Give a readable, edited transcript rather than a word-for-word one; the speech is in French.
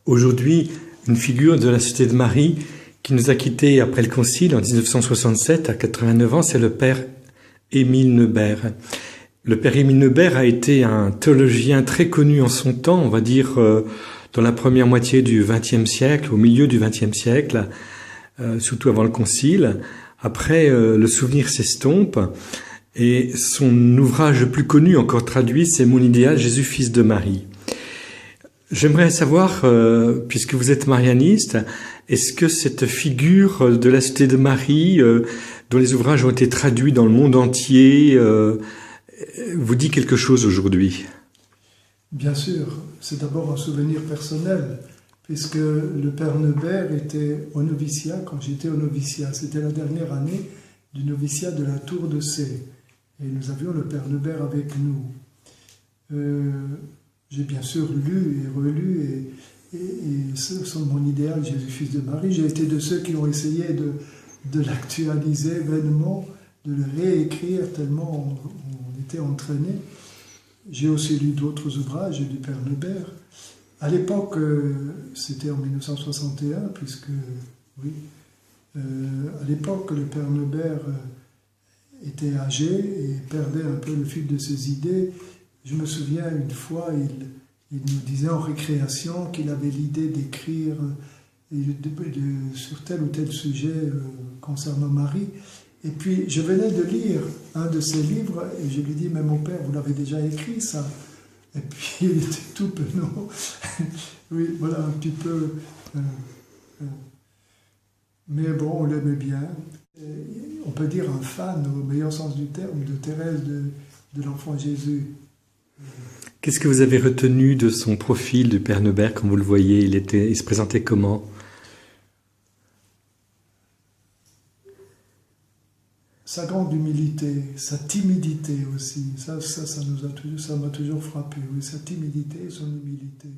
Aujourd'hui, une figure de la Société de Marie qui nous a quittés après le Concile en 1967 à 89 ans, c'est le père Émile Neubert. Le père Émile Neubert a été un théologien très connu en son temps, on va dire dans la première moitié du XXe siècle, au milieu du XXe siècle, surtout avant le Concile. Après, le souvenir s'estompe et son ouvrage le plus connu, encore traduit, c'est Mon idéal, Jésus, fils de Marie. J'aimerais savoir, puisque vous êtes marianiste, est-ce que cette figure de la Société de Marie, dont les ouvrages ont été traduits dans le monde entier, vous dit quelque chose aujourd'hui? Bien sûr, c'est d'abord un souvenir personnel, puisque le père Neubert était au noviciat quand j'étais au noviciat. C'était la dernière année du noviciat de la Tour de C. Et nous avions le père Neubert avec nous. J'ai bien sûr lu et relu, et sur mon idéal, Jésus, fils de Marie, j'ai été de ceux qui ont essayé de l'actualiser vainement, de le réécrire tellement on était entraînés. J'ai aussi lu d'autres ouvrages du père Neubert. À l'époque, c'était en 1961, puisque, oui, à l'époque, le père Neubert était âgé et perdait un peu le fil de ses idées. Je me souviens, une fois, il nous disait en récréation qu'il avait l'idée d'écrire sur tel ou tel sujet concernant Marie. Et puis, je venais de lire un de ses livres et je lui dis, mais mon père, vous l'avez déjà écrit, ça? Et puis, il était tout penaud. Oui, voilà, un petit peu... mais bon, on l'aimait bien. Et on peut dire un fan, au meilleur sens du terme, de Thérèse de l'Enfant Jésus. Qu'est-ce que vous avez retenu de son profil du père Neubert, comme vous le voyez? Il se présentait comment? Sa grande humilité, sa timidité aussi, ça m'a toujours frappé, oui, sa timidité et son humilité.